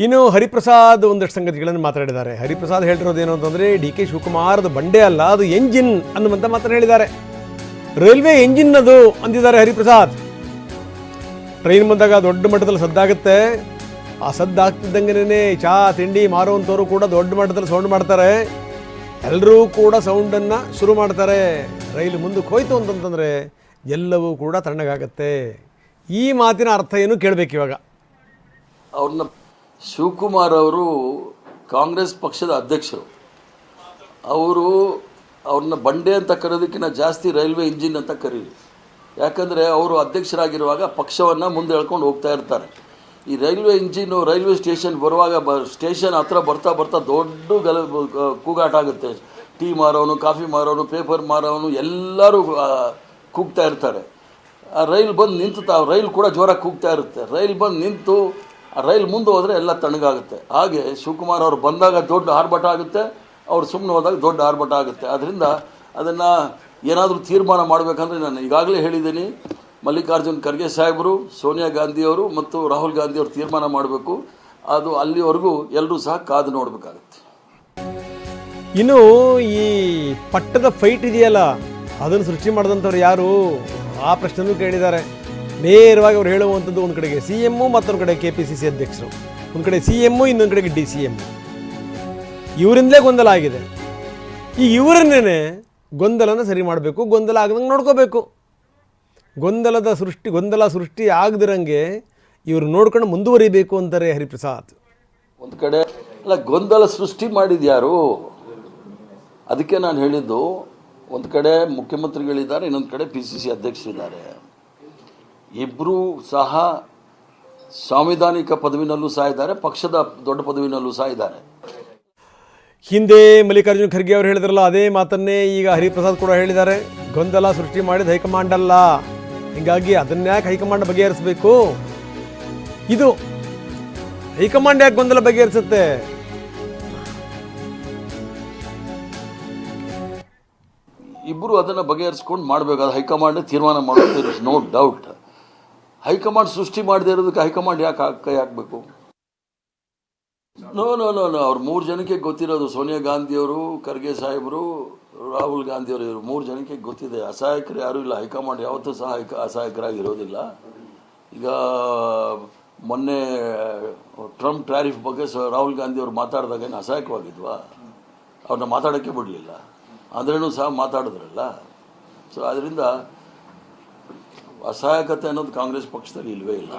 ಇನ್ನು ಹರಿಪ್ರಸಾದ್ ಒಂದಷ್ಟು ಸಂಗತಿಗಳನ್ನು ಮಾತಾಡಿದ್ದಾರೆ. ಹರಿಪ್ರಸಾದ್ ಹೇಳಿರೋದೇನು ಅಂತಂದರೆ ಡಿ ಕೆ ಶಿವಕುಮಾರ್ದು ಬಂಡೆ ಅಲ್ಲ, ಅದು ಎಂಜಿನ್ ಅನ್ನುವಂಥ ಮಾತನ್ನು ಹೇಳಿದ್ದಾರೆ. ರೈಲ್ವೆ ಎಂಜಿನ್ ಅದು ಅಂದಿದ್ದಾರೆ ಹರಿಪ್ರಸಾದ್. ಟ್ರೈನ್ ಬಂದಾಗ ದೊಡ್ಡ ಮಟ್ಟದಲ್ಲಿ ಸದ್ದಾಗುತ್ತೆ. ಆ ಸದ್ದಾಗ್ತಿದ್ದಂಗೆನೇ ಚಹಾ ತಿಂಡಿ ಮಾರುವಂಥವ್ರು ಕೂಡ ದೊಡ್ಡ ಮಟ್ಟದಲ್ಲಿ ಸೌಂಡ್ ಮಾಡ್ತಾರೆ. ಎಲ್ಲರೂ ಕೂಡ ಸೌಂಡನ್ನು ಶುರು ಮಾಡ್ತಾರೆ. ರೈಲು ಮುಂದಕ್ಕೆ ಹೋಯ್ತು ಅಂತಂತಂದರೆ ಎಲ್ಲವೂ ಕೂಡ ತಣ್ಣಗಾಗತ್ತೆ. ಈ ಮಾತಿನ ಅರ್ಥ ಏನು ಕೇಳಬೇಕು ಇವಾಗ. ಅವ್ರನ್ನ ಶಿವಕುಮಾರ್ ಅವರು ಕಾಂಗ್ರೆಸ್ ಪಕ್ಷದ ಅಧ್ಯಕ್ಷರು. ಅವ್ರನ್ನ ಬಂಡೆ ಅಂತ ಕರೆಯೋದಕ್ಕಿಂತ ಜಾಸ್ತಿ ರೈಲ್ವೆ ಇಂಜಿನ್ ಅಂತ ಕರೀರಿ. ಯಾಕಂದರೆ ಅವರು ಅಧ್ಯಕ್ಷರಾಗಿರುವಾಗ ಪಕ್ಷವನ್ನು ಮುಂದೆ ಎಳ್ಕೊಂಡು ಹೋಗ್ತಾ ಇರ್ತಾರೆ. ಈ ರೈಲ್ವೆ ಇಂಜಿನ್ನು ರೈಲ್ವೆ ಸ್ಟೇಷನ್ ಬರುವಾಗ ಸ್ಟೇಷನ್ ಹತ್ರ ಬರ್ತಾ ಬರ್ತಾ ದೊಡ್ಡ ಕೂಗಾಟ ಆಗುತ್ತೆ. ಟೀ ಮಾರೋನು, ಕಾಫಿ ಮಾರೋನು, ಪೇಪರ್ ಮಾರೋನು ಎಲ್ಲರೂ ಕೂಗ್ತಾ ಇರ್ತಾರೆ. ಆ ರೈಲ್ ಬಂದು ನಿಂತು ರೈಲ್ ಕೂಡ ಜೋರಾಗಿ ಕೂಗ್ತಾ ಇರುತ್ತೆ. ರೈಲ್ ಬಂದು ನಿಂತು ಆ ರೈಲ್ ಮುಂದೆ ಹೋದರೆ ಎಲ್ಲ ತಣ್ಣಗಾಗುತ್ತೆ. ಹಾಗೆ ಶಿವಕುಮಾರ್ ಅವರು ಬಂದಾಗ ದೊಡ್ಡ ಆರ್ಭಟ ಆಗುತ್ತೆ, ಅವ್ರು ಸುಮ್ಮನೆ ಹೋದಾಗ ದೊಡ್ಡ ಆರ್ಭಟ ಆಗುತ್ತೆ. ಅದರಿಂದ ಅದನ್ನು ಏನಾದರೂ ತೀರ್ಮಾನ ಮಾಡಬೇಕಂದ್ರೆ ನಾನು ಈಗಾಗಲೇ ಹೇಳಿದ್ದೀನಿ, ಮಲ್ಲಿಕಾರ್ಜುನ್ ಖರ್ಗೆ ಸಾಹೇಬರು, ಸೋನಿಯಾ ಗಾಂಧಿಯವರು ಮತ್ತು ರಾಹುಲ್ ಗಾಂಧಿಯವರು ತೀರ್ಮಾನ ಮಾಡಬೇಕು. ಅದು ಅಲ್ಲಿವರೆಗೂ ಎಲ್ಲರೂ ಸಹ ಕಾದು ನೋಡಬೇಕಾಗುತ್ತೆ. ಇನ್ನು ಈ ಪಟ್ಟದ ಫೈಟ್ ಇದೆಯಲ್ಲ, ಅದನ್ನು ಸೃಷ್ಟಿ ಮಾಡಿದಂಥವ್ರು ಯಾರು, ಆ ಪ್ರಶ್ನೆನೂ ಕೇಳಿದ್ದಾರೆ. ನೇರವಾಗಿ ಅವ್ರು ಹೇಳುವಂಥದ್ದು, ಒಂದು ಕಡೆಗೆ ಸಿ ಎಮ್ಮು, ಮತ್ತೊಂದು ಕಡೆ KPCC ಅಧ್ಯಕ್ಷರು, ಒಂದು ಕಡೆ ಸಿ ಎಮ್ಮು, ಇನ್ನೊಂದು ಕಡೆಗೆ DCM. ಇವರಿಂದಲೇ ಗೊಂದಲ ಆಗಿದೆ. ಈ ಇವರನ್ನೇ ಗೊಂದಲನ ಸರಿ ಮಾಡಬೇಕು, ಗೊಂದಲ ಆಗದಂಗೆ ನೋಡ್ಕೋಬೇಕು. ಗೊಂದಲ ಸೃಷ್ಟಿ ಆಗದಿರಂಗೆ ಇವರು ನೋಡ್ಕೊಂಡು ಮುಂದುವರಿಬೇಕು ಅಂತಾರೆ ಹರಿಪ್ರಸಾದ್. ಒಂದು ಕಡೆ ಅಲ್ಲ, ಗೊಂದಲ ಸೃಷ್ಟಿ ಮಾಡಿದ್ಯಾರು? ಅದಕ್ಕೆ ನಾನು ಹೇಳಿದ್ದು, ಒಂದು ಕಡೆ ಮುಖ್ಯಮಂತ್ರಿಗಳಿದ್ದಾರೆ, ಇನ್ನೊಂದು ಕಡೆ PCC ಅಧ್ಯಕ್ಷರಿದ್ದಾರೆ. ಇಬ್ಬರೂ ಸಹ ಸಾಂವಿಧಾನಿಕ ಪದವಿನಲ್ಲೂ ಸಹ ಇದ್ದಾರೆ, ಪಕ್ಷದ ದೊಡ್ಡ ಪದವಿನಲ್ಲೂ ಸಹ ಇದ್ದಾರೆ. ಹಿಂದೆ ಮಲ್ಲಿಕಾರ್ಜುನ್ ಖರ್ಗೆ ಅವರು ಹೇಳಿದ್ರಲ್ಲ, ಅದೇ ಮಾತನ್ನೇ ಈಗ ಹರಿಪ್ರಸಾದ್ ಕೂಡ ಹೇಳಿದ್ದಾರೆ. ಗೊಂದಲ ಸೃಷ್ಟಿ ಮಾಡಿದ ಹೈಕಮಾಂಡ್ ಅಲ್ಲ, ಹೀಗಾಗಿ ಅದನ್ನ್ಯಾಕೆ ಹೈಕಮಾಂಡ್ ಬಗೆಹರಿಸಬೇಕು? ಇದು ಹೈಕಮಾಂಡ್ ಯಾಕೆ ಗೊಂದಲ ಬಗೆಹರಿಸುತ್ತೆ? ಇಬ್ಬರು ಅದನ್ನು ಬಗೆಹರಿಸ್ಕೊಂಡು ಮಾಡಬೇಕು. ಅದು ಹೈಕಮಾಂಡ್ ತೀರ್ಮಾನ ಮಾಡೋದು, there is no doubt. High command ಸೃಷ್ಟಿ ಮಾಡದೇ ಇರೋದಕ್ಕೆ ಹೈಕಮಾಂಡ್ ಯಾಕೆ ಕೈ ಹಾಕಬೇಕು? ನೋ, ಅವ್ರು 3 ಜನಕ್ಕೆ ಗೊತ್ತಿರೋದು. ಸೋನಿಯಾ ಗಾಂಧಿಯವರು, ಖರ್ಗೆ ಸಾಹೇಬರು, ರಾಹುಲ್ ಗಾಂಧಿಯವರು, ಇವರು 3 ಜನಕ್ಕೆ ಗೊತ್ತಿದೆ. ಅಸಹಾಯಕರು ಯಾರೂ ಇಲ್ಲ. ಹೈಕಮಾಂಡ್ ಯಾವತ್ತೂ ಸಹ ಅಸಹಾಯಕರಾಗಿರೋದಿಲ್ಲ. ಈಗ ಮೊನ್ನೆ ಟ್ರಂಪ್ ಟ್ಯಾರಿಫ್ ಬಗ್ಗೆ ರಾಹುಲ್ ಗಾಂಧಿಯವರು ಮಾತಾಡಿದಾಗ ಏನು ಅಸಹಾಯಕವಾಗಿದ್ವಾ? ಅವ್ರನ್ನ ಮಾತಾಡೋಕ್ಕೆ ಬಿಡಲಿಲ್ಲ, ಅಂದ್ರೂ ಸಹ ಮಾತಾಡಿದ್ರಲ್ಲ. ಸೊ ಅದರಿಂದ ಅಸಹಾಯಕತೆ ಅನ್ನೋದು ಕಾಂಗ್ರೆಸ್ ಪಕ್ಷದಲ್ಲಿ ಇಲ್ಲವೇ ಇಲ್ಲ.